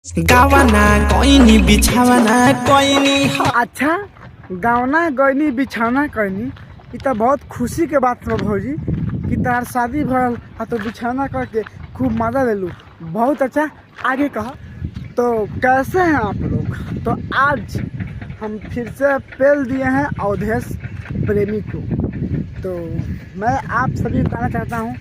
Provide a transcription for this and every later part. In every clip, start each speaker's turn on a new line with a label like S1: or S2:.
S1: गावना कोइनी बिछावना कोइनी।
S2: अच्छा, गावना गईनी बिछाना कहनी ये तो बहुत खुशी के बात बा भौजी कि तार शादी भरल तो बिछाना करके खूब मजा ले लूँ। बहुत अच्छा, आगे कहा। तो कैसे हैं आप लोग? तो आज हम फिर से पेल दिए हैं अवधेश प्रेमी को। तो मैं आप सभी को कहना चाहता हूँ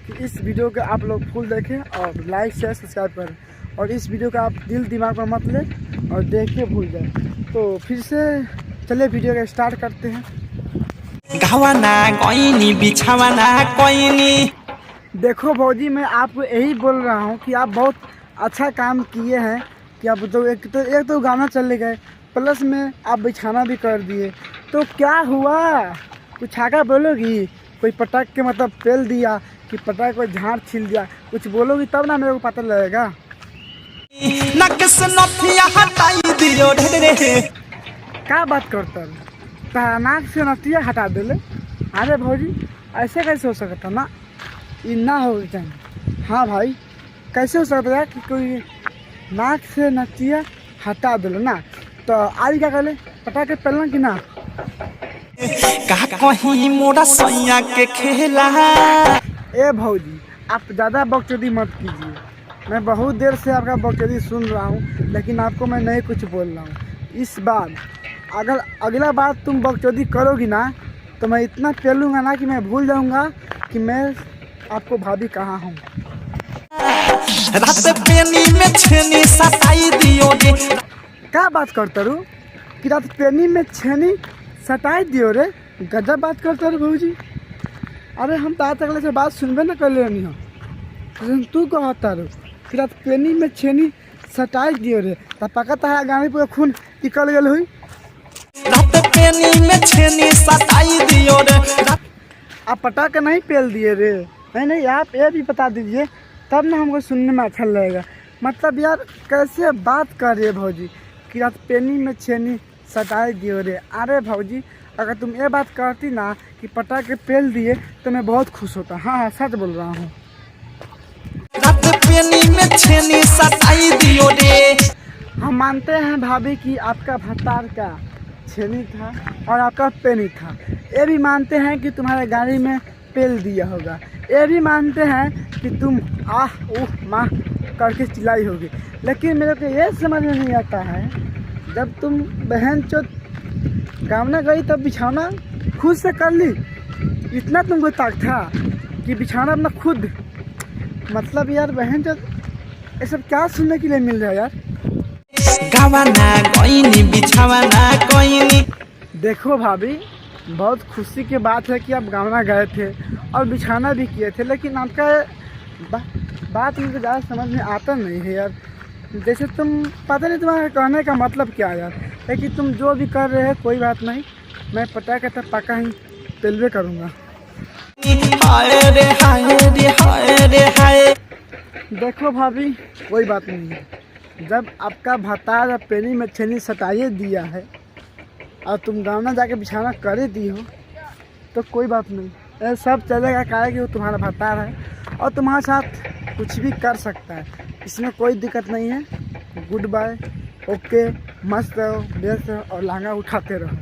S2: कि इस वीडियो को आप लोग फुल देखें और लाइक शेयर सब्सक्राइब करें, और इस वीडियो का आप दिल दिमाग में मत लें और देख के भूल जाए। तो फिर से चलिए वीडियो का स्टार्ट करते हैं।
S1: गावना कोइनी बिछावना कोइनी।
S2: देखो भौजी, मैं आपको यही बोल रहा हूँ कि आप बहुत अच्छा काम किए हैं कि आप तो एक तो गाना चले गए, प्लस में आप बिछाना भी कर दिए। तो क्या हुआ? कुछ आगे बोलोगी? कोई पटक के मतलब पेल दिया कि पटक कोई झाड़ छील दिया? कुछ बोलोगी तब ना मेरे को पता लगेगा।
S1: नक से नथिया हटाई दियो ढेरे।
S2: क्या बात करता है? नाक से नथिया हटा देले? अरे भौजी, ऐसे कैसे हो सकता ना? ये ना हो चाहिए। हाँ भाई, कैसे हो सकता है कि कोई नाक से नथिया हटा देले ना? तो आज क्या कर ले, पटा के पहलना कि ना?
S1: का कहीं मोरा सैया के खेला।
S2: ए भौजी, आप ज़्यादा बकचोदी मत कीजिए। मैं बहुत देर से आपका बकचोदी सुन रहा हूँ, लेकिन आपको मैं नहीं कुछ बोल रहा हूँ। इस बार अगर अगला बार तुम बकचोदी करोगी ना तो मैं इतना पेलूँगा ना कि मैं भूल जाऊँगा कि मैं आपको भाभी कहाँ हूँ।
S1: रात पेनी में छेनी सताई दियो रे।
S2: क्या बात करता रू कि रात पेनी में छेनी सटाई दियो रे? गजब बात करता रू भौजी। अरे हम तो आज अगले से बात सुनबे ना कर लेनी हो, लेकिन तू कहता रू कि रात पेनी में छेनी सटाई दियो रे, तब पकता है गाड़ी पूरा खून निकल गल हुई।
S1: रात पेनी में छेनी सताई दियो रे।
S2: आप पटा के नहीं पेल दिए रे? नहीं, आप ये भी बता दीजिए, तब ना हमको सुनने में अच्छा लगेगा। मतलब यार कैसे बात कर रही है भौजी कि रात पेनी में छेनी सटाई दियो रे? अरे भौजी, अगर तुम ये बात करती ना कि पटा के पेल दिए तो मैं बहुत खुश होता। हाँ, सच बोल रहा हूँ।
S1: रात पेनी में छेनी सताई दियो रे।
S2: हम मानते हैं भाभी कि आपका भतार का छेनी था और आपका पेनी था। ये भी मानते हैं कि तुम्हारे गाड़ी में पेल दिया होगा। ये भी मानते हैं कि तुम आह उह माह करके चिल्लाई होगी। लेकिन मेरे को ये समझ में नहीं आता है, जब तुम बहन चो गावना गई तब बिछाना खुद से कर ली? इतना तुमको ताक था कि बिछाना अपना खुद? मतलब यार बहन चो, ये सब क्या सुनने के लिए मिल रहा है यार?
S1: गावना कोइनी बिछावना कोइनी।
S2: देखो भाभी, बहुत खुशी की बात है कि आप गावना गए थे और बिछाना भी किए थे, लेकिन आपका बात मुझे ज़्यादा समझ में आता नहीं है यार। जैसे तुम पता नहीं तुम्हारे कहने का मतलब क्या है यार, लेकिन तुम जो भी कर रहे हैं कोई बात नहीं, मैं पता करता पक्का ही पेलवे करूँगा।
S1: हाय रे हाय रे हाय रे हाय।
S2: देखो भाभी, कोई बात नहीं है। जब आपका भतार पेनी में छेनी सटाइए दिया है और तुम गावना जाके बिछाना करे दी हो तो कोई बात नहीं, ये सब चलेगा। क्या है कि वो तुम्हारा भतार है और तुम्हारे साथ कुछ भी कर सकता है, इसमें कोई दिक्कत नहीं है। गुड बाय, ओके, मस्त रहो, बेस्ट रहो और लहंगा उठाते रहो।